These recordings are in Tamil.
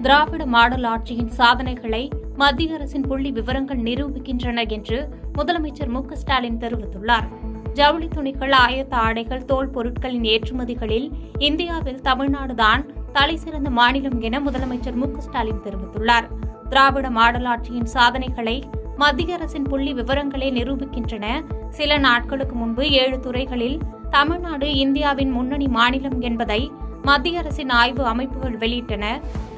திராவிட மாடல் ஆட்சியின் சாதனைகளை மத்திய அரசின் புள்ளி விவரங்கள் நிரூபிக்கின்றன என்று முதலமைச்சர் மு.க.ஸ்டாலின் தெரிவித்துள்ளார். ஜவுளி துணிகள், ஆயத்த ஆடைகள், தோல் பொருட்களின் ஏற்றுமதிகளில் இந்தியாவில் தமிழ்நாடுதான் தலைசிறந்த மாநிலம் என முதலமைச்சர் மு.க.ஸ்டாலின் தெரிவித்துள்ளார். திராவிட மாடல் ஆட்சியின் சாதனைகளை மத்திய அரசின் புள்ளி விவரங்களே நிரூபிக்கின்றன. சில நாட்களுக்கு முன்பு 7 துறைகளில் தமிழ்நாடு இந்தியாவின் முன்னணி மாநிலம் என்பதை மத்திய அரசின் ஆய்வு அமைப்புகள் வெளியிட்டன.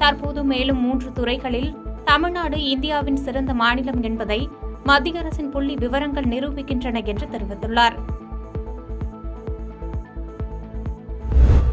தற்போது மேலும் 3 துறைகளில் தமிழ்நாடு இந்தியாவின் சிறந்த மாநிலம் என்பதை மத்திய அரசின் புள்ளி விவரங்கள் நிரூபிக்கின்றன என்று தெரிவித்துள்ளார்.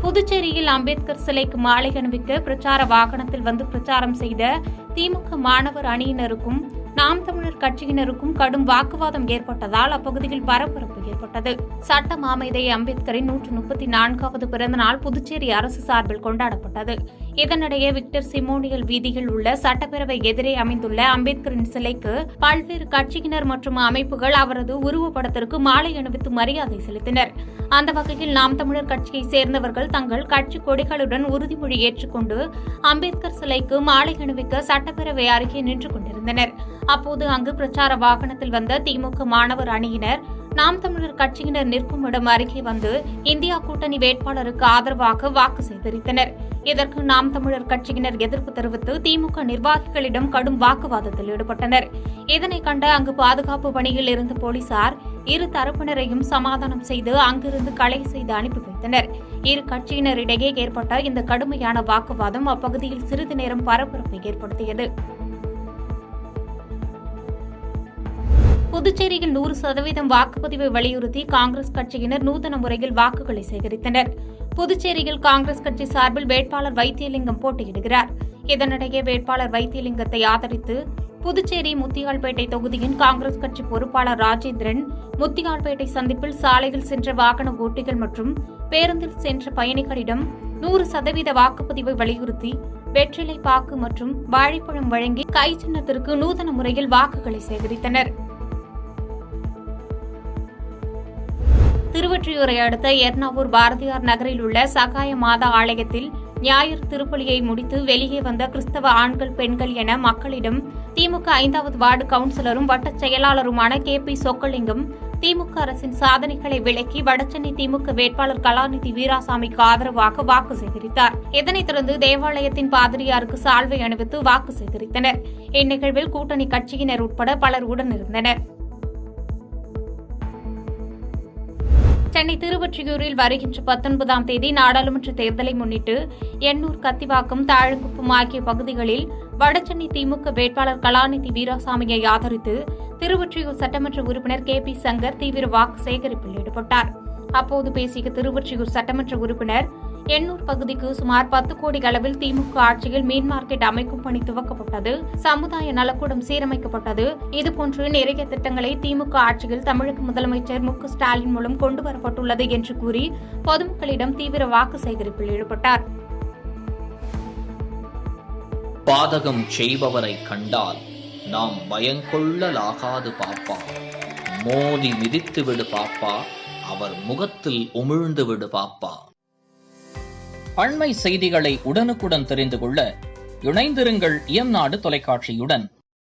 புதுச்சேரியில் அம்பேத்கர் சிலைக்கு மாலை அணிவிக்க பிரச்சார வாகனத்தில் வந்து பிரச்சாரம் செய்த திமுக மாணவர் அணியினருக்கும் நாம் தமிழர் கட்சியினருக்கும் கடும் வாக்குவாதம் ஏற்பட்டதால் அப்பகுதியில் பரபரப்பு ஏற்பட்டது. சட்ட மாமேதை அம்பேத்கரின் 134வது பிறந்தநாள் புதுச்சேரி அரசு சார்பில் கொண்டாடப்பட்டது. இதனிடையே விக்டர் சிமோனியல் வீதியில் உள்ள சட்டப்பேரவை எதிரே அமைந்துள்ள அம்பேத்கரின் சிலைக்கு பல்வேறு கட்சியினர் மற்றும் அமைப்புகள் அவரது உருவப்படத்திற்கு மாலை அணிவித்து மரியாதை செலுத்தினர். அந்த வகையில் நாம் தமிழர் கட்சியைச் சேர்ந்தவர்கள் தங்கள் கட்சி கொடிகளுடன் உறுதிமொழி ஏற்றுக்கொண்டு அம்பேத்கர் சிலைக்கு மாலை அணிவிக்க சட்டப்பேரவை அருகே நின்று கொண்டிருந்தனர். அப்போது அங்கு பிரச்சார வாகனத்தில் வந்த திமுக மாணவர் அணியினர் நாம் தமிழர் கட்சியினர் நிற்கும் இடம் அருகே வந்து இந்தியா கூட்டணி வேட்பாளருக்கு ஆதரவாக வாக்கு சேகரித்தனர். இதற்கு நாம் தமிழர் கட்சியினர் எதிர்ப்பு தெரிவித்து திமுக நிர்வாகிகளிடம் கடும் வாக்குவாதத்தில் ஈடுபட்டனர். இதனை கண்ட அங்கு பாதுகாப்பு பணியில் இருந்த போலீசார் இரு தரப்பினரையும் சமாதானம் செய்து அங்கிருந்து களை செய்து அனுப்பி வைத்தனர். இரு கட்சியினரிடையே ஏற்பட்ட இந்த கடுமையான வாக்குவாதம் அப்பகுதியில் சிறிது நேரம் பரபரப்பை ஏற்படுத்தியது. புதுச்சேரியில் 100% வாக்குப்பதிவை வலியுறுத்தி காங்கிரஸ் கட்சியினர் நூதன முறையில் வாக்குகளை சேகரித்தனர். புதுச்சேரியில் காங்கிரஸ் கட்சி சார்பில் வேட்பாளர் வைத்தியலிங்கம் போட்டியிடுகிறார். இதனிடையே வேட்பாளர் வைத்தியலிங்கத்தை ஆதரித்து புதுச்சேரி முத்தியால்பேட்டை தொகுதியின் காங்கிரஸ் கட்சி பொறுப்பாளர் ராஜேந்திரன் முத்தியால்பேட்டை சந்திப்பில் சாலையில் சென்ற வாகன ஓட்டிகள் மற்றும் பேருந்தில் சென்ற பயணிகளிடம் 100% வாக்குப்பதிவை வலியுறுத்தி வெற்றிலை பாக்கு மற்றும் வாழைப்பழம் வழங்கி கை சின்னத்திற்கு நூதன முறையில் வாக்குகளை சேகரித்தனர். திருவொற்றியூரை அடுத்த எர்ணாவூர் பாரதியார் நகரில் உள்ள சகாய மாதா ஆலயத்தில் ஞாயிறு திருப்பலியை முடித்து வெளியே வந்த கிறிஸ்தவ ஆண்கள், பெண்கள் என மக்களிடம் திமுக 5வது வார்டு கவுன்சிலரும் வட்டச் செயலாளருமான கே.பி. சொக்கலிங்கம் திமுக அரசின் சாதனைகளை விளக்கி வடசென்னை திமுக வேட்பாளர் கலாநிதி வீராசாமிக்கு ஆதரவாக வாக்கு சேகரித்தார். இதனைத் தொடர்ந்து தேவாலயத்தின் பாதிரியாருக்கு சால்வை அணிவித்து வாக்கு சேகரித்தனர். இந்நிகழ்வில் கூட்டணி கட்சியினர் உட்பட பலர் உடனிருந்தனர். சென்னை திருவொற்றியூரில் வருகின்ற 19ஆம் தேதி நாடாளுமன்ற தேர்தலை முன்னிட்டு எண்ணூர், கத்திவாக்கம், தாழங்குப்பம் ஆகிய பகுதிகளில் வடசென்னை திமுக வேட்பாளர் கலாநிதி வீராசாமியை ஆதரித்து திருவொற்றியூர் சட்டமன்ற உறுப்பினர் கே.பி. சங்கர் தீவிர வாக்கு சேகரிப்பில் ஈடுபட்டார். அப்போது பேசிய திருவொற்றியூர் சட்டமன்ற உறுப்பினர், எண்ணூர் பகுதிக்கு சுமார் 10 கோடி அளவில் திமுக ஆட்சியில் மீன் மார்க்கெட் அமைக்கும் பணி துவக்கப்பட்டது, சமுதாய நலக்கூடம் சீரமைக்கப்பட்டது, இதுபோன்று நிறைய திட்டங்களை திமுக ஆட்சியில் தமிழக முதலமைச்சர் மு.க.ஸ்டாலின் மூலம் கொண்டுவரப்பட்டுள்ளது என்று கூறி பொதுமக்களிடம் தீவிர வாக்கு சேகரிப்பில் ஈடுபட்டார். பாதகம் செய்பவரை கண்டால் நாம் பயங்கொள்ளலாகாது பாப்பா, மோதி மிதித்து விடு பாப்பா, அவர் முகத்தில் உமிழ்ந்து விடு பாப்பா. அண்மை செய்திகளை உடனுக்குடன் தெரிந்து கொள்ள இணைந்திருங்கள் இயம்நாடு தொலைக்காட்சியுடன்.